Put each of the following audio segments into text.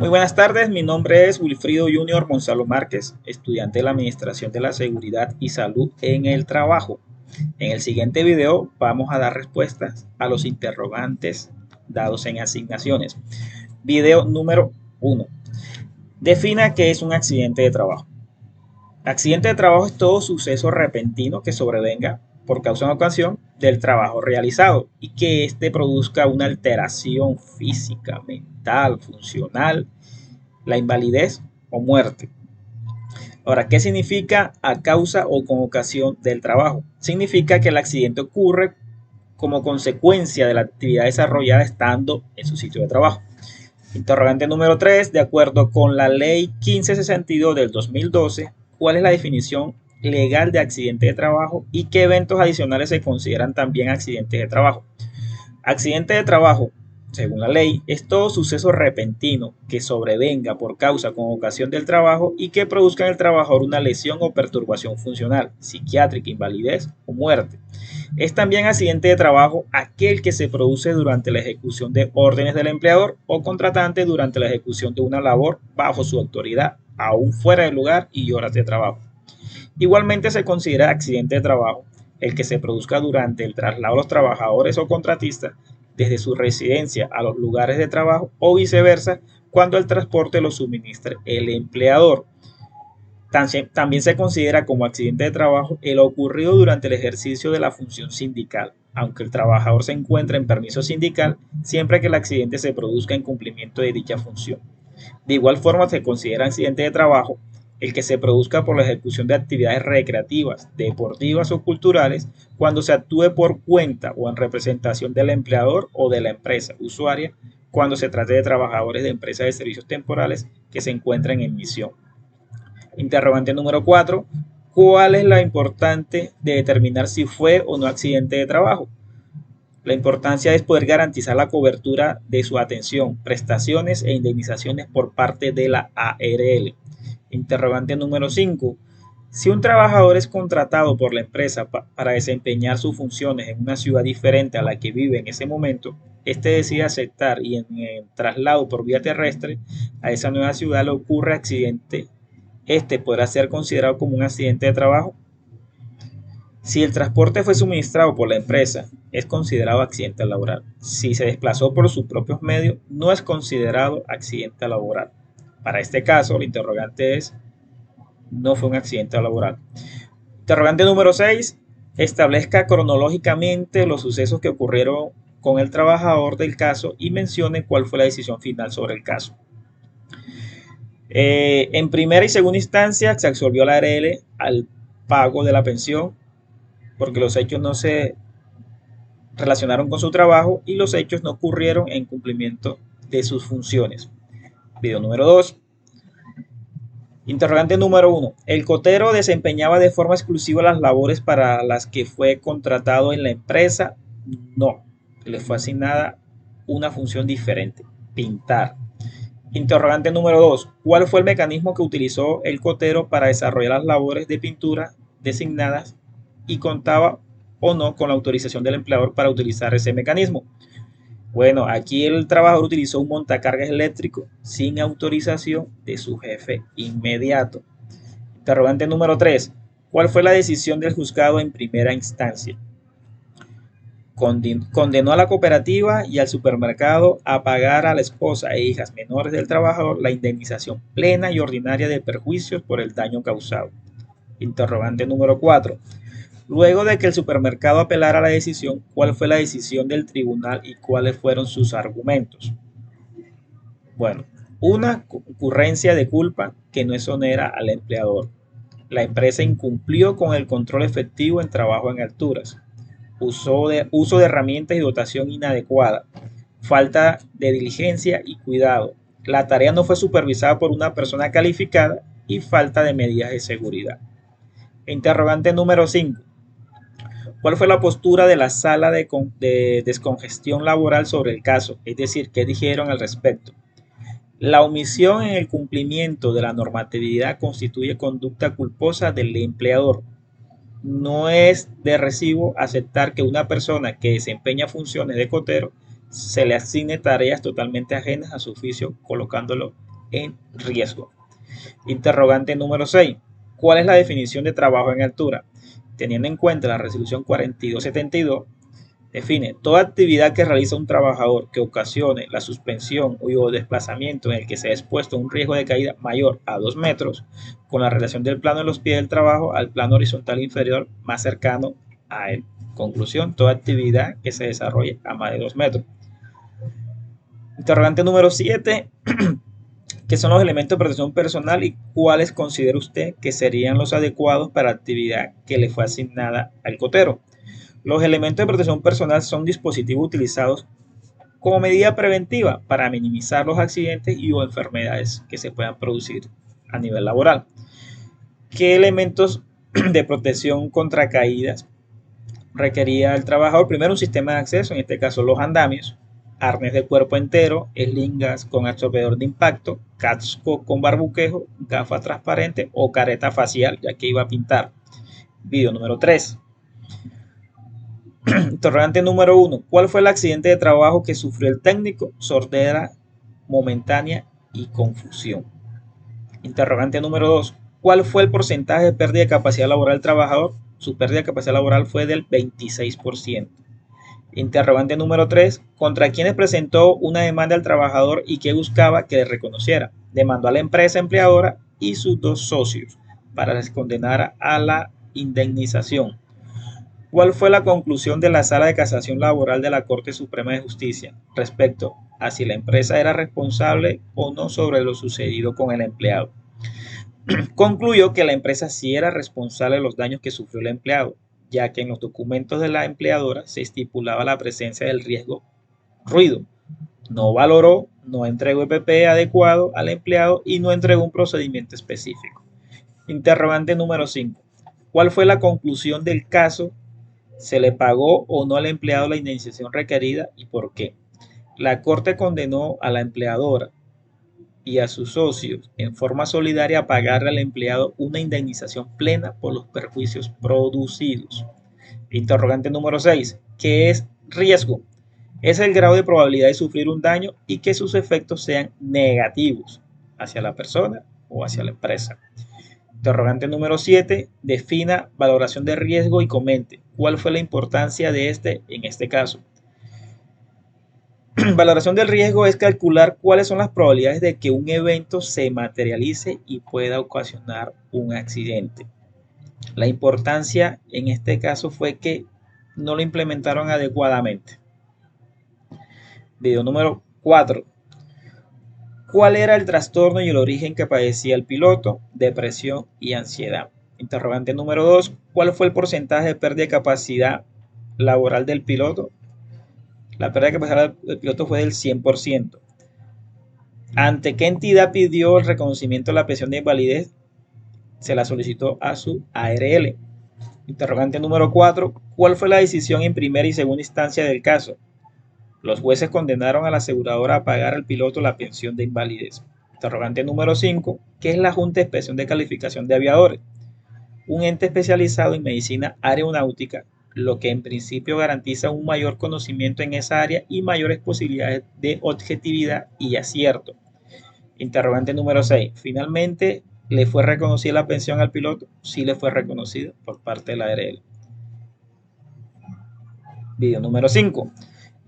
Muy buenas tardes, mi nombre es Wilfrido Junior Gonzalo Márquez, estudiante de la Administración de la Seguridad y Salud en el Trabajo. En el siguiente video vamos a dar respuestas a los interrogantes dados en asignaciones. Video número 1. Defina qué es un accidente de trabajo. Accidente de trabajo es todo suceso repentino que sobrevenga por causa o ocasión del trabajo realizado y que éste produzca una alteración física, mental, funcional, la invalidez o muerte. Ahora, ¿qué significa a causa o con ocasión del trabajo? Significa que el accidente ocurre como consecuencia de la actividad desarrollada estando en su sitio de trabajo. Interrogante número 3. De acuerdo con la ley 1562 del 2012, ¿cuál es la definición legal de accidente de trabajo y qué eventos adicionales se consideran también accidentes de trabajo? Accidente de trabajo, según la ley, es todo suceso repentino que sobrevenga por causa con ocasión del trabajo y que produzca en el trabajador una lesión o perturbación funcional, psiquiátrica, invalidez o muerte. Es también accidente de trabajo aquel que se produce durante la ejecución de órdenes del empleador o contratante durante la ejecución de una labor bajo su autoridad, aún fuera del lugar y horas de trabajo. Igualmente se considera accidente de trabajo el que se produzca durante el traslado de los trabajadores o contratistas desde su residencia a los lugares de trabajo o viceversa cuando el transporte lo suministre el empleador. También se considera como accidente de trabajo el ocurrido durante el ejercicio de la función sindical, aunque el trabajador se encuentre en permiso sindical, siempre que el accidente se produzca en cumplimiento de dicha función. De igual forma, se considera accidente de trabajo el que se produzca por la ejecución de actividades recreativas, deportivas o culturales cuando se actúe por cuenta o en representación del empleador o de la empresa usuaria cuando se trate de trabajadores de empresas de servicios temporales que se encuentran en misión. Interrogante número 4. ¿Cuál es la importante de determinar si fue o no accidente de trabajo? La importancia es poder garantizar la cobertura de su atención, prestaciones e indemnizaciones por parte de la ARL. Interrogante número 5. Si un trabajador es contratado por la empresa para desempeñar sus funciones en una ciudad diferente a la que vive en ese momento, este decide aceptar y en el traslado por vía terrestre a esa nueva ciudad le ocurre accidente, este podrá ser considerado como un accidente de trabajo. Si el transporte fue suministrado por la empresa, es considerado accidente laboral. Si se desplazó por sus propios medios, no es considerado accidente laboral. Para este caso, el interrogante es, no fue un accidente laboral. Interrogante número 6. Establezca cronológicamente los sucesos que ocurrieron con el trabajador del caso y mencione cuál fue la decisión final sobre el caso. En primera y segunda instancia se absolvió la ARL al pago de la pensión porque los hechos no se relacionaron con su trabajo y los hechos no ocurrieron en cumplimiento de sus funciones. Video número 2. Interrogante número 1. ¿El cotero desempeñaba de forma exclusiva las labores para las que fue contratado en la empresa? No. Le fue asignada una función diferente, pintar. Interrogante número 2. ¿Cuál fue el mecanismo que utilizó el cotero para desarrollar las labores de pintura designadas y contaba o no con la autorización del empleador para utilizar ese mecanismo? Bueno, aquí el trabajador utilizó un montacargas eléctrico sin autorización de su jefe inmediato. Interrogante número 3. ¿Cuál fue la decisión del juzgado en primera instancia? Condenó a la cooperativa y al supermercado a pagar a la esposa e hijas menores del trabajador la indemnización plena y ordinaria de perjuicios por el daño causado. Interrogante número 4. Luego de que el supermercado apelara la decisión, ¿cuál fue la decisión del tribunal y cuáles fueron sus argumentos? Bueno, una ocurrencia de culpa que no exonera al empleador. La empresa incumplió con el control efectivo en trabajo en alturas. Uso de herramientas y dotación inadecuada. Falta de diligencia y cuidado. La tarea no fue supervisada por una persona calificada y falta de medidas de seguridad. Interrogante número 5. ¿Cuál fue la postura de la sala de descongestión laboral sobre el caso? Es decir, ¿qué dijeron al respecto? La omisión en el cumplimiento de la normatividad constituye conducta culposa del empleador. No es de recibo aceptar que una persona que desempeña funciones de cotero se le asigne tareas totalmente ajenas a su oficio, colocándolo en riesgo. Interrogante número 6. ¿Cuál es la definición de trabajo en altura? Teniendo en cuenta la resolución 4272, define toda actividad que realiza un trabajador que ocasione la suspensión o desplazamiento en el que se ha expuesto a un riesgo de caída mayor a 2 metros, con la relación del plano de los pies del trabajo al plano horizontal inferior más cercano a él. Conclusión, toda actividad que se desarrolle a más de 2 metros. Interrogante número 7. ¿Qué son los elementos de protección personal y cuáles considera usted que serían los adecuados para la actividad que le fue asignada al cotero? Los elementos de protección personal son dispositivos utilizados como medida preventiva para minimizar los accidentes y o enfermedades que se puedan producir a nivel laboral. ¿Qué elementos de protección contra caídas requería el trabajador? Primero, un sistema de acceso, en este caso los andamios, arnés de cuerpo entero, eslingas con absorbedor de impacto, casco con barbuquejo, gafas transparentes o careta facial, ya que iba a pintar. Video número 3. Interrogante número 1. ¿Cuál fue el accidente de trabajo que sufrió el técnico? Sordera momentánea y confusión. Interrogante número 2. ¿Cuál fue el porcentaje de pérdida de capacidad laboral del trabajador? Su pérdida de capacidad laboral fue del 26%. Interrogante número 3. ¿Contra quiénes presentó una demanda al trabajador y que buscaba que le reconociera? Demandó a la empresa empleadora y sus 2 socios para que les condenara a la indemnización. ¿Cuál fue la conclusión de la Sala de Casación Laboral de la Corte Suprema de Justicia respecto a si la empresa era responsable o no sobre lo sucedido con el empleado? Concluyó que la empresa sí era responsable de los daños que sufrió el empleado, ya que en los documentos de la empleadora se estipulaba la presencia del riesgo ruido. No valoró, no entregó EPP adecuado al empleado y no entregó un procedimiento específico. Interrogante número 5. ¿Cuál fue la conclusión del caso? ¿Se le pagó o no al empleado la indemnización requerida y por qué? La Corte condenó a la empleadora y a sus socios en forma solidaria a pagarle al empleado una indemnización plena por los perjuicios producidos. Interrogante número 6. ¿Qué es riesgo? Es el grado de probabilidad de sufrir un daño y que sus efectos sean negativos hacia la persona o hacia la empresa. Interrogante número 7. Defina valoración de riesgo y comente cuál fue la importancia de este en este caso. Valoración del riesgo es calcular cuáles son las probabilidades de que un evento se materialice y pueda ocasionar un accidente. La importancia en este caso fue que no lo implementaron adecuadamente. Video número 4. ¿Cuál era el trastorno y el origen que padecía el piloto? Depresión y ansiedad. Interrogante número 2. ¿Cuál fue el porcentaje de pérdida de capacidad laboral del piloto? La pérdida de capacidad del piloto fue del 100%. ¿Ante qué entidad pidió el reconocimiento de la pensión de invalidez? Se la solicitó a su ARL. Interrogante número 4. ¿Cuál fue la decisión en primera y segunda instancia del caso? Los jueces condenaron a la aseguradora a pagar al piloto la pensión de invalidez. Interrogante número 5. ¿Qué es la Junta de Inspección de Calificación de Aviadores? Un ente especializado en medicina aeronáutica, lo que en principio garantiza un mayor conocimiento en esa área y mayores posibilidades de objetividad y acierto. Interrogante número 6. ¿Finalmente le fue reconocida la pensión al piloto? Sí le fue reconocida por parte de la ARL. Video número 5.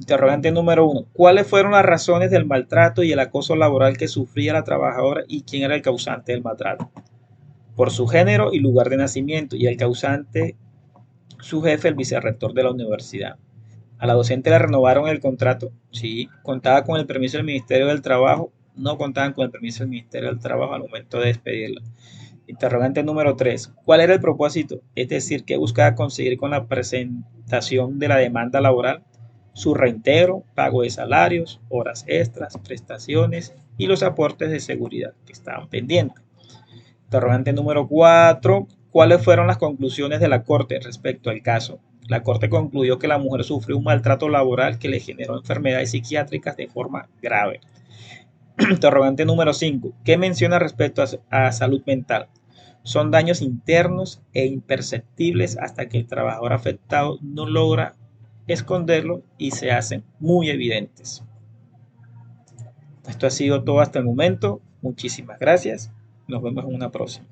Interrogante número 1. ¿Cuáles fueron las razones del maltrato y el acoso laboral que sufría la trabajadora y quién era el causante del maltrato? Por su género y lugar de nacimiento, y el causante, su jefe, el vicerrector de la universidad. A la docente le renovaron el contrato, sí. Contaba con el permiso del Ministerio del Trabajo, no contaban con el permiso del Ministerio del Trabajo al momento de despedirla. Interrogante número 3. ¿Cuál era el propósito? Es decir, ¿qué buscaba conseguir con la presentación de la demanda laboral? Su reintegro, pago de salarios, horas extras, prestaciones y los aportes de seguridad que estaban pendientes. Interrogante número 4. ¿Cuáles fueron las conclusiones de la Corte respecto al caso? La Corte concluyó que la mujer sufrió un maltrato laboral que le generó enfermedades psiquiátricas de forma grave. Interrogante número 5. ¿Qué menciona respecto a salud mental? Son daños internos e imperceptibles hasta que el trabajador afectado no logra esconderlo y se hacen muy evidentes. Esto ha sido todo hasta el momento. Muchísimas gracias. Nos vemos en una próxima.